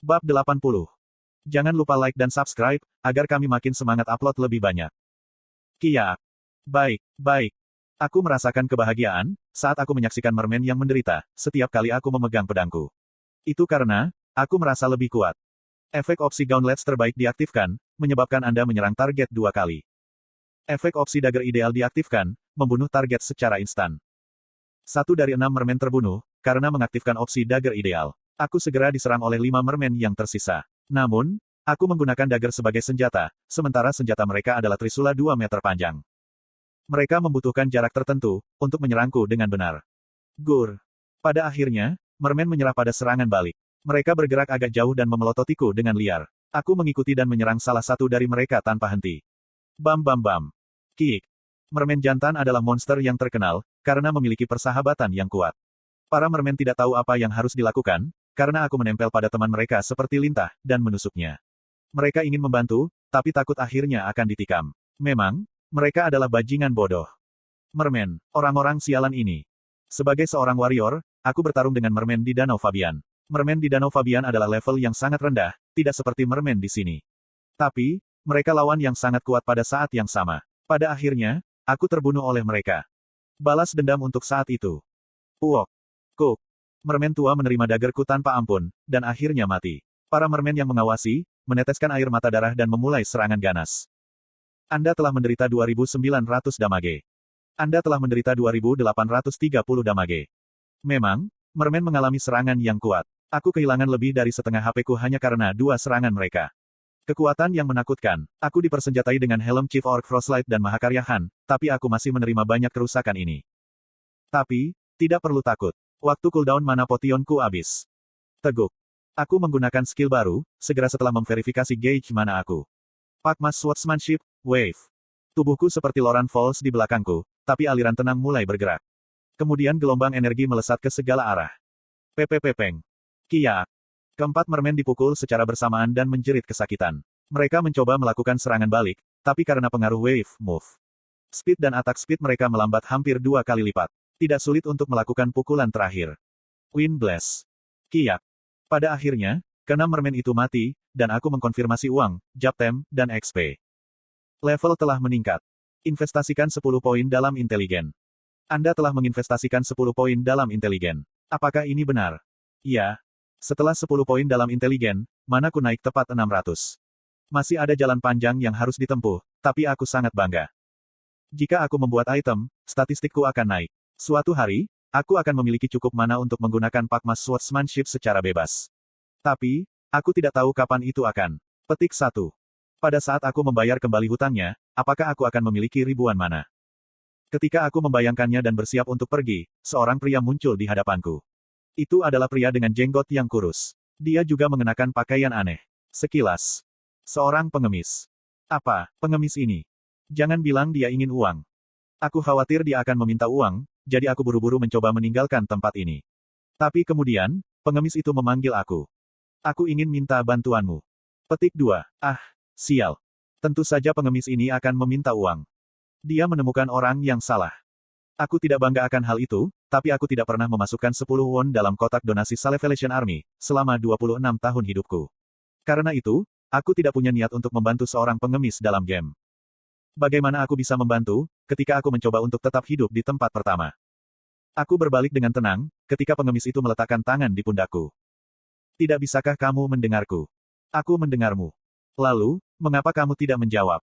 Bab 80. Jangan lupa like dan subscribe, agar kami makin semangat upload lebih banyak. Kiak. Baik, baik. Aku merasakan kebahagiaan, saat aku menyaksikan mermen yang menderita, setiap kali aku memegang pedangku. Itu karena, aku merasa lebih kuat. Efek opsi Gauntlets terbaik diaktifkan, menyebabkan Anda menyerang target 2 kali. Efek opsi dagger ideal diaktifkan, membunuh target secara instan. 1 dari 6 mermen terbunuh, karena mengaktifkan opsi dagger ideal. Aku segera diserang oleh 5 mermen yang tersisa. Namun, aku menggunakan dagger sebagai senjata, sementara senjata mereka adalah trisula 2 meter panjang. Mereka membutuhkan jarak tertentu, untuk menyerangku dengan benar. Gur. Pada akhirnya, mermen menyerah pada serangan balik. Mereka bergerak agak jauh dan memelototiku dengan liar. Aku mengikuti dan menyerang salah satu dari mereka tanpa henti. Bam bam bam. Kiik. Mermen jantan adalah monster yang terkenal, karena memiliki persahabatan yang kuat. Para mermen tidak tahu apa yang harus dilakukan, karena aku menempel pada teman mereka seperti lintah, dan menusuknya. Mereka ingin membantu, tapi takut akhirnya akan ditikam. Memang, mereka adalah bajingan bodoh. Mermen, orang-orang sialan ini. Sebagai seorang warrior, aku bertarung dengan mermen di Danau Fabian. Mermen di Danau Fabian adalah level yang sangat rendah, tidak seperti mermen di sini. Tapi, mereka lawan yang sangat kuat pada saat yang sama. Pada akhirnya, aku terbunuh oleh mereka. Balas dendam untuk saat itu. Uok. Kuk. Mermen tua menerima daggerku tanpa ampun, dan akhirnya mati. Para mermen yang mengawasi, meneteskan air mata darah dan memulai serangan ganas. Anda telah menderita 2.900 damage. Anda telah menderita 2.830 damage. Memang, mermen mengalami serangan yang kuat. Aku kehilangan lebih dari setengah HP-ku hanya karena 2 serangan mereka. Kekuatan yang menakutkan. Aku dipersenjatai dengan helm Chief Orc Frostlight dan Mahakarya Han, tapi aku masih menerima banyak kerusakan ini. Tapi, tidak perlu takut. Waktu cooldown mana potionku habis. Teguk. Aku menggunakan skill baru, segera setelah memverifikasi gauge mana aku. Pakmas Swordsmanship, Wave. Tubuhku seperti Loran Falls di belakangku, tapi aliran tenang mulai bergerak. Kemudian gelombang energi melesat ke segala arah. Pepepepeng. Kiak. Keempat mermen dipukul secara bersamaan dan menjerit kesakitan. Mereka mencoba melakukan serangan balik, tapi karena pengaruh Wave Move, speed dan attack speed mereka melambat hampir 2 kali lipat. Tidak sulit untuk melakukan pukulan terakhir. Wind Blast. Kiak. Pada akhirnya, keenam mermen itu mati, dan aku mengkonfirmasi uang, Japtem, dan XP. Level telah meningkat. Investasikan 10 poin dalam inteligen. Anda telah menginvestasikan 10 poin dalam inteligen. Apakah ini benar? Ya. Setelah 10 poin dalam inteligen, manaku naik tepat 600. Masih ada jalan panjang yang harus ditempuh, tapi aku sangat bangga. Jika aku membuat item, statistikku akan naik. Suatu hari, aku akan memiliki cukup mana untuk menggunakan Pakmas Swordsmanship secara bebas. Tapi, aku tidak tahu kapan itu akan. Petik 1. Pada saat aku membayar kembali hutangnya, apakah aku akan memiliki ribuan mana? Ketika aku membayangkannya dan bersiap untuk pergi, seorang pria muncul di hadapanku. Itu adalah pria dengan jenggot yang kurus. Dia juga mengenakan pakaian aneh. Sekilas. Seorang pengemis. Apa, pengemis ini? Jangan bilang dia ingin uang. Aku khawatir dia akan meminta uang, jadi aku buru-buru mencoba meninggalkan tempat ini. Tapi kemudian, pengemis itu memanggil aku. Aku ingin minta bantuanmu. Petik 2. Ah, sial. Tentu saja pengemis ini akan meminta uang. Dia menemukan orang yang salah. Aku tidak bangga akan hal itu, tapi aku tidak pernah memasukkan 10 won dalam kotak donasi Salvation Army, selama 26 tahun hidupku. Karena itu, aku tidak punya niat untuk membantu seorang pengemis dalam game. Bagaimana aku bisa membantu, ketika aku mencoba untuk tetap hidup di tempat pertama? Aku berbalik dengan tenang, ketika pengemis itu meletakkan tangan di pundakku. Tidak bisakah kamu mendengarku? Aku mendengarmu. Lalu, mengapa kamu tidak menjawab?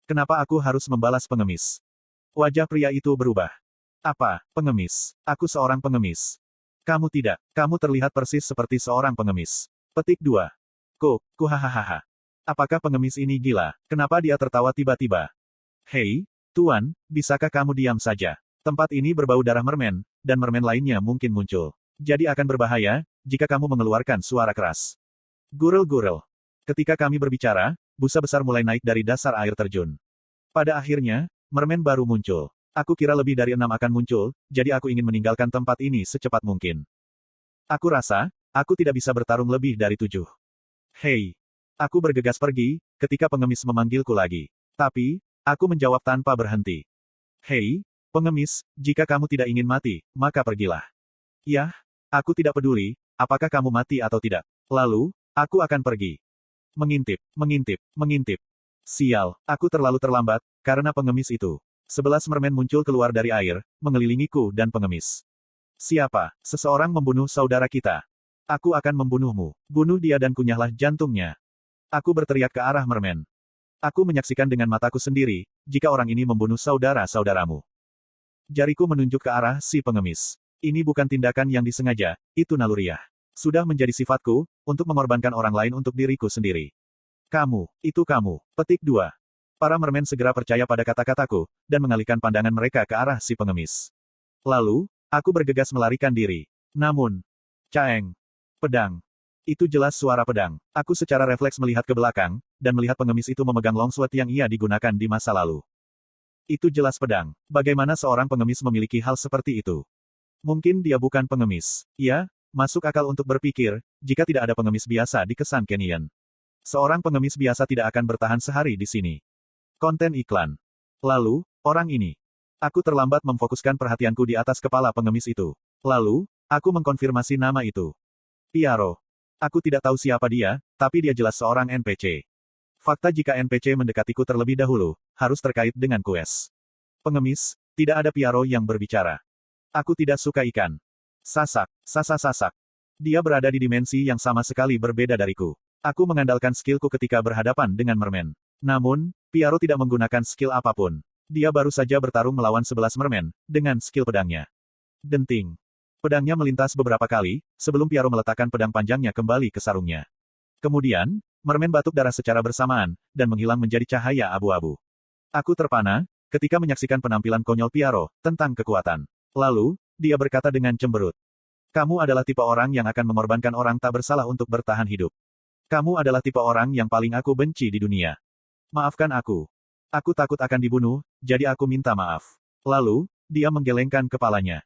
Kenapa aku harus membalas pengemis? Wajah pria itu berubah. Apa, pengemis? Aku seorang pengemis. Kamu tidak. Kamu terlihat persis seperti seorang pengemis. Petik 2. Hahaha. Apakah pengemis ini gila? Kenapa dia tertawa tiba-tiba? Hei, Tuan, bisakah kamu diam saja? Tempat ini berbau darah mermen, dan mermen lainnya mungkin muncul. Jadi akan berbahaya, jika kamu mengeluarkan suara keras. Gurel-gurel. Ketika kami berbicara, busa besar mulai naik dari dasar air terjun. Pada akhirnya, mermen baru muncul. Aku kira lebih dari 6 akan muncul, jadi aku ingin meninggalkan tempat ini secepat mungkin. Aku rasa, aku tidak bisa bertarung lebih dari 7. Hei. Aku bergegas pergi, ketika pengemis memanggilku lagi. Tapi, aku menjawab tanpa berhenti. Hei, pengemis, jika kamu tidak ingin mati, maka pergilah. Yah, aku tidak peduli, apakah kamu mati atau tidak. Lalu, Aku akan pergi. Mengintip, mengintip, mengintip. Sial, aku terlalu terlambat, karena pengemis itu. 11 mermen muncul keluar dari air, mengelilingiku dan pengemis. Siapa? Seseorang membunuh saudara kita. Aku akan membunuhmu. Bunuh dia dan kunyahlah jantungnya. Aku berteriak ke arah mermen. Aku menyaksikan dengan mataku sendiri, jika orang ini membunuh saudara-saudaramu. Jariku menunjuk ke arah si pengemis. Ini bukan tindakan yang disengaja, itu naluriah. Sudah menjadi sifatku, untuk mengorbankan orang lain untuk diriku sendiri. Kamu, itu kamu. Petik 2. Para mermen segera percaya pada kata-kataku, dan mengalihkan pandangan mereka ke arah si pengemis. Lalu, aku bergegas melarikan diri. Namun, Caeng. Pedang. Itu jelas suara pedang. Aku secara refleks melihat ke belakang, dan melihat pengemis itu memegang longsword yang ia digunakan di masa lalu. Itu jelas pedang. Bagaimana seorang pengemis memiliki hal seperti itu? Mungkin dia bukan pengemis. Ya, masuk akal untuk berpikir, jika tidak ada pengemis biasa di Kesan Canyon. Seorang pengemis biasa tidak akan bertahan sehari di sini. Konten iklan. Lalu, orang ini. Aku terlambat memfokuskan perhatianku di atas kepala pengemis itu. Lalu, aku mengkonfirmasi nama itu. Piaro. Aku tidak tahu siapa dia, tapi dia jelas seorang NPC. Fakta jika NPC mendekatiku terlebih dahulu, harus terkait dengan quest. Pengemis, tidak ada Piaro yang berbicara. Aku tidak suka ikan. Sasak, sasak. Dia berada di dimensi yang sama sekali berbeda dariku. Aku mengandalkan skillku ketika berhadapan dengan mermen. Namun, Piaro tidak menggunakan skill apapun. Dia baru saja bertarung melawan 11 mermen, dengan skill pedangnya. Denting. Pedangnya melintas beberapa kali, sebelum Piaro meletakkan pedang panjangnya kembali ke sarungnya. Kemudian, mermen batuk darah secara bersamaan, dan menghilang menjadi cahaya abu-abu. Aku terpana, ketika menyaksikan penampilan konyol Piaro, tentang kekuatan. Lalu, dia berkata dengan cemberut. Kamu adalah tipe orang yang akan mengorbankan orang tak bersalah untuk bertahan hidup. Kamu adalah tipe orang yang paling aku benci di dunia. Maafkan aku. Aku takut akan dibunuh, jadi aku minta maaf. Lalu, dia menggelengkan kepalanya.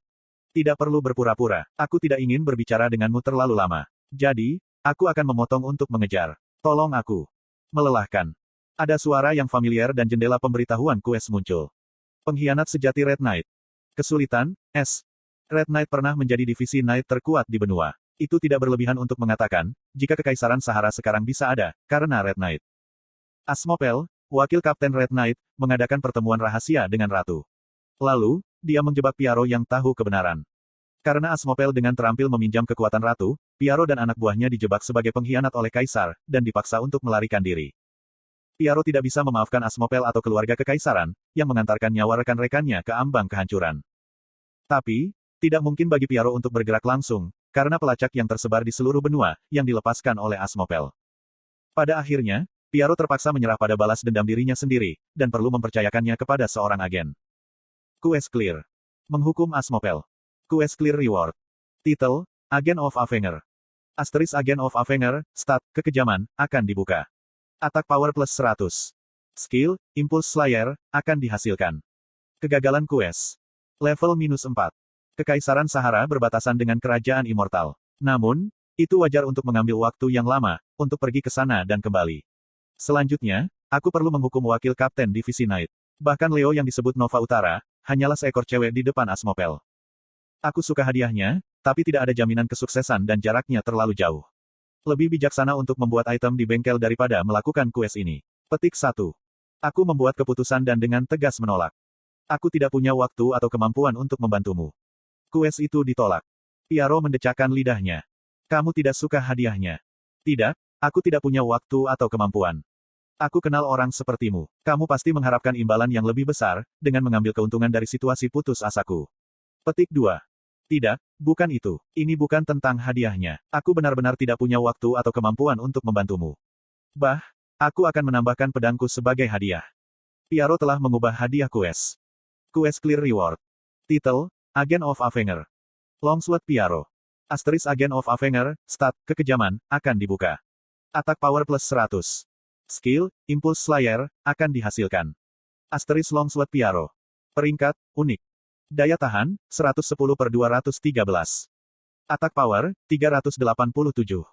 Tidak perlu berpura-pura, aku tidak ingin berbicara denganmu terlalu lama. Jadi, aku akan memotong untuk mengejar. Tolong aku. Melelahkan. Ada suara yang familiar dan jendela pemberitahuan quest muncul. Pengkhianat sejati Red Knight. Kesulitan, S. Red Knight pernah menjadi divisi Knight terkuat di benua. Itu tidak berlebihan untuk mengatakan, jika Kekaisaran Sahara sekarang bisa ada, karena Red Knight. Asmopel, wakil Kapten Red Knight, mengadakan pertemuan rahasia dengan Ratu. Lalu, dia menjebak Piaro yang tahu kebenaran. Karena Asmopel dengan terampil meminjam kekuatan Ratu, Piaro dan anak buahnya dijebak sebagai pengkhianat oleh Kaisar, dan dipaksa untuk melarikan diri. Piaro tidak bisa memaafkan Asmopel atau keluarga Kekaisaran, yang mengantarkan nyawa rekan-rekannya ke ambang kehancuran. Tapi, tidak mungkin bagi Piaro untuk bergerak langsung, karena pelacak yang tersebar di seluruh benua, yang dilepaskan oleh Asmopel. Pada akhirnya, Piaro terpaksa menyerah pada balas dendam dirinya sendiri, dan perlu mempercayakannya kepada seorang agen. Quest Clear. Menghukum Asmopel. Quest Clear Reward. Titel, Agent of Avenger. Asterisk Agent of Avenger, Stat, Kekejaman, akan dibuka. Attack Power plus 100. Skill, Impulse Slayer, akan dihasilkan. Kegagalan Quest. Level minus 4. Kekaisaran Sahara berbatasan dengan Kerajaan Immortal. Namun, itu wajar untuk mengambil waktu yang lama, untuk pergi ke sana dan kembali. Selanjutnya, aku perlu menghukum wakil Kapten Divisi Knight. Bahkan Leo yang disebut Nova Utara, hanyalah seekor cewek di depan Asmopel. Aku suka hadiahnya, tapi tidak ada jaminan kesuksesan dan jaraknya terlalu jauh. Lebih bijaksana untuk membuat item di bengkel daripada melakukan quest ini. Petik 1. Aku membuat keputusan dan dengan tegas menolak. Aku tidak punya waktu atau kemampuan untuk membantumu. Quest itu ditolak. Piaro mendecakkan lidahnya. Kamu tidak suka hadiahnya. Tidak, aku tidak punya waktu atau kemampuan. Aku kenal orang sepertimu. Kamu pasti mengharapkan imbalan yang lebih besar, dengan mengambil keuntungan dari situasi putus asaku. Petik 2. Tidak, bukan itu. Ini bukan tentang hadiahnya. Aku benar-benar tidak punya waktu atau kemampuan untuk membantumu. Aku akan menambahkan pedangku sebagai hadiah. Piaro telah mengubah hadiah quest. Quest Clear Reward. Titel, Agent of Avenger. Longsword Piaro. Asterisk Agent of Avenger, Stat, Kekejaman, akan dibuka. Attack Power plus 100. Skill, Impulse Slayer, akan dihasilkan. Asterisk Longsword Piaro. Peringkat, unik. Daya tahan, 110/213. Attack Power, 387.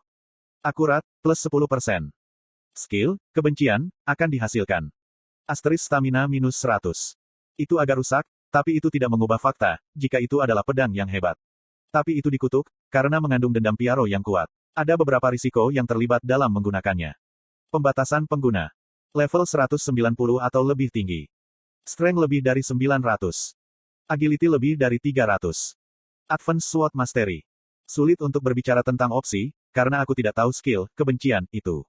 Akurat, plus 10%. Skill, Kebencian, akan dihasilkan. Asterisk Stamina minus 100. Itu agak rusak, tapi itu tidak mengubah fakta, jika itu adalah pedang yang hebat. Tapi itu dikutuk, karena mengandung dendam Piaro yang kuat. Ada beberapa risiko yang terlibat dalam menggunakannya. Pembatasan pengguna. Level 190 atau lebih tinggi. Strength lebih dari 900. Agility lebih dari 300. Advanced Sword Mastery. Sulit untuk berbicara tentang opsi, karena aku tidak tahu skill, kebencian, itu.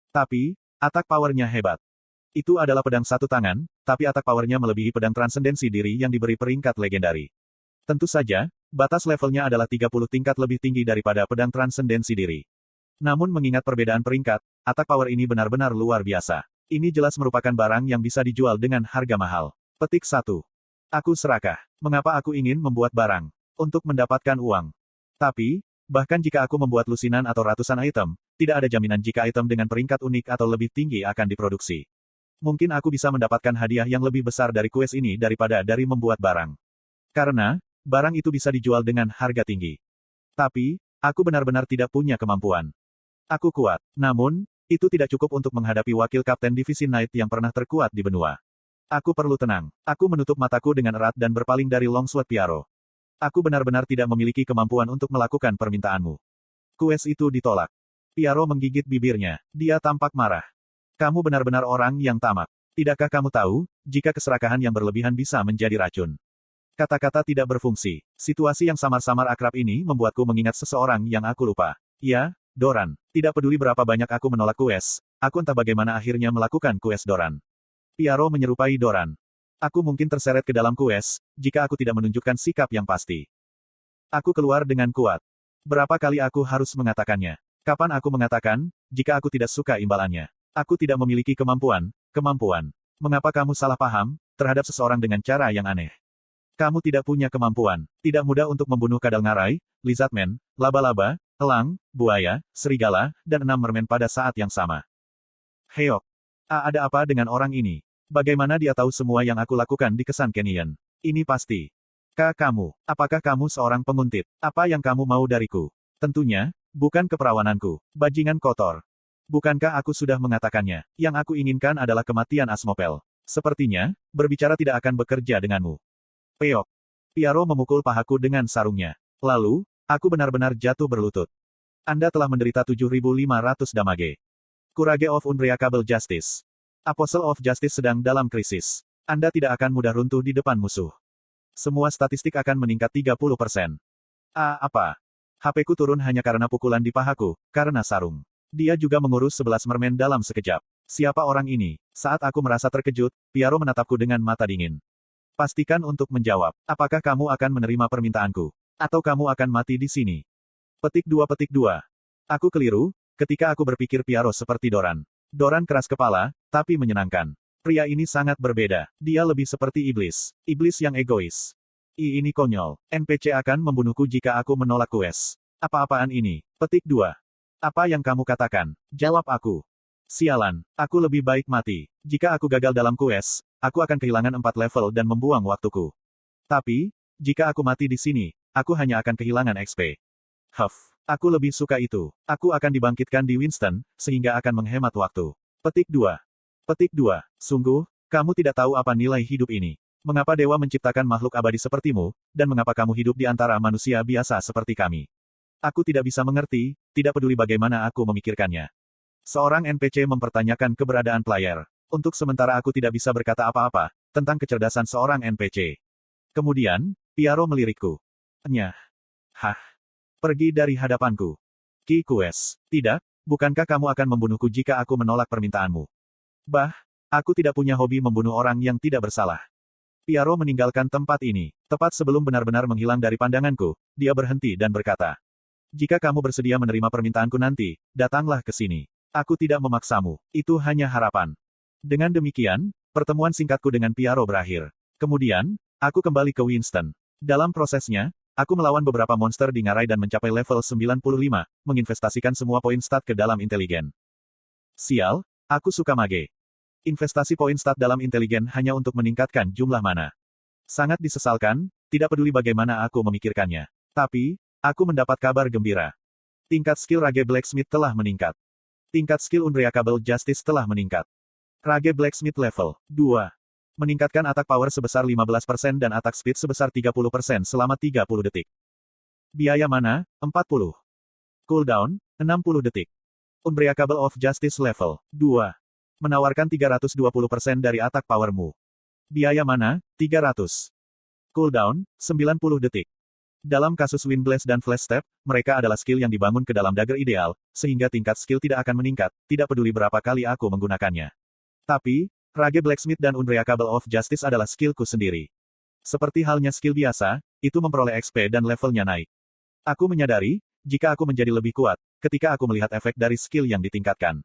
Tapi, attack power-nya hebat. Itu adalah pedang satu tangan, tapi attack power-nya melebihi pedang transendensi diri yang diberi peringkat legendari. Tentu saja, batas levelnya adalah 30 tingkat lebih tinggi daripada pedang transendensi diri. Namun mengingat perbedaan peringkat, attack power ini benar-benar luar biasa. Ini jelas merupakan barang yang bisa dijual dengan harga mahal. Petik 1. Aku serakah. Mengapa aku ingin membuat barang? Untuk mendapatkan uang. Tapi, bahkan jika aku membuat lusinan atau ratusan item, tidak ada jaminan jika item dengan peringkat unik atau lebih tinggi akan diproduksi. Mungkin aku bisa mendapatkan hadiah yang lebih besar dari quest ini daripada dari membuat barang. Karena, barang itu bisa dijual dengan harga tinggi. Tapi, aku benar-benar tidak punya kemampuan. Aku kuat. Namun, itu tidak cukup untuk menghadapi wakil kapten divisi Knight yang pernah terkuat di benua. Aku perlu tenang. Aku menutup mataku dengan erat dan berpaling dari Longsword Piaro. Aku benar-benar tidak memiliki kemampuan untuk melakukan permintaanmu. Quest itu ditolak. Piaro menggigit bibirnya. Dia tampak marah. Kamu benar-benar orang yang tamak. Tidakkah kamu tahu, jika keserakahan yang berlebihan bisa menjadi racun? Kata-kata tidak berfungsi. Situasi yang samar-samar akrab ini membuatku mengingat seseorang yang aku lupa. Ya, Doran. Tidak peduli berapa banyak aku menolak quest, aku entah bagaimana akhirnya melakukan quest Doran. Piaro menyerupai Doran. Aku mungkin terseret ke dalam quest, jika aku tidak menunjukkan sikap yang pasti. Aku keluar dengan kuat. Berapa kali aku harus mengatakannya? Kapan aku mengatakan, jika aku tidak suka imbalannya? Aku tidak memiliki kemampuan. Mengapa kamu salah paham, terhadap seseorang dengan cara yang aneh? Kamu tidak punya kemampuan. Tidak mudah untuk membunuh kadal ngarai, lizardman, laba-laba, elang, buaya, serigala, dan 6 mermen pada saat yang sama. Heok. Ada apa dengan orang ini? Bagaimana dia tahu semua yang aku lakukan di Kesan Canyon? Ini pasti. Kamu. Apakah kamu seorang penguntit? Apa yang kamu mau dariku? Tentunya, bukan keperawananku. Bajingan kotor. Bukankah aku sudah mengatakannya? Yang aku inginkan adalah kematian Asmopel. Sepertinya, berbicara tidak akan bekerja denganmu. Peok. Piaro memukul pahaku dengan sarungnya. Lalu, aku benar-benar jatuh berlutut. Anda telah menderita 7.500 damage. Courage of Unbreakable Justice. Apostle of Justice sedang dalam krisis. Anda tidak akan mudah runtuh di depan musuh. Semua statistik akan meningkat 30%. Apa? HP-ku turun hanya karena pukulan di pahaku, karena sarung. Dia juga mengurus 11 mermen dalam sekejap. Siapa orang ini? Saat aku merasa terkejut, Piaro menatapku dengan mata dingin. Pastikan untuk menjawab. Apakah kamu akan menerima permintaanku? Atau kamu akan mati di sini? Petik 2. Aku keliru, ketika aku berpikir Piaro seperti Doran. Doran keras kepala, tapi menyenangkan. Pria ini sangat berbeda. Dia lebih seperti iblis. Iblis yang egois. Ini konyol. NPC akan membunuhku jika aku menolak quest. Apa-apaan ini? Petik 2. Apa yang kamu katakan? Jawab aku. Sialan, aku lebih baik mati. Jika aku gagal dalam quest, aku akan kehilangan 4 level dan membuang waktuku. Tapi, jika aku mati di sini, aku hanya akan kehilangan XP. Aku lebih suka itu. Aku akan dibangkitkan di Winston, sehingga akan menghemat waktu. Petik 2. Sungguh, kamu tidak tahu apa nilai hidup ini. Mengapa dewa menciptakan makhluk abadi sepertimu, dan mengapa kamu hidup di antara manusia biasa seperti kami? Aku tidak bisa mengerti, tidak peduli bagaimana aku memikirkannya. Seorang NPC mempertanyakan keberadaan player. Untuk sementara aku tidak bisa berkata apa-apa, tentang kecerdasan seorang NPC. Kemudian, Piaro melirikku. Pergi dari hadapanku. Ki Quest. Tidak, bukankah kamu akan membunuhku jika aku menolak permintaanmu? Aku tidak punya hobi membunuh orang yang tidak bersalah. Piaro meninggalkan tempat ini. Tepat sebelum benar-benar menghilang dari pandanganku, dia berhenti dan berkata. Jika kamu bersedia menerima permintaanku nanti, datanglah ke sini. Aku tidak memaksamu. Itu hanya harapan. Dengan demikian, pertemuan singkatku dengan Piaro berakhir. Kemudian, aku kembali ke Winston. Dalam prosesnya, aku melawan beberapa monster di ngarai dan mencapai level 95, menginvestasikan semua poin stat ke dalam inteligen. Sial, aku suka mage. Investasi poin stat dalam inteligen hanya untuk meningkatkan jumlah mana. Sangat disesalkan, tidak peduli bagaimana aku memikirkannya. Tapi, aku mendapat kabar gembira. Tingkat skill Rage Blacksmith telah meningkat. Tingkat skill Unbreakable Justice telah meningkat. Rage Blacksmith level 2. Meningkatkan attack power sebesar 15% dan attack speed sebesar 30% selama 30 detik. Biaya mana, 40. Cooldown, 60 detik. Unbreakable of Justice level 2. Menawarkan 320% dari attack powermu. Biaya mana, 300. Cooldown, 90 detik. Dalam kasus Wind Blast dan Flash Step, mereka adalah skill yang dibangun ke dalam dagger ideal, sehingga tingkat skill tidak akan meningkat, tidak peduli berapa kali aku menggunakannya. Tapi, Rage Blacksmith dan Unbreakable of Justice adalah skillku sendiri. Seperti halnya skill biasa, itu memperoleh XP dan levelnya naik. Aku menyadari, jika aku menjadi lebih kuat, ketika aku melihat efek dari skill yang ditingkatkan.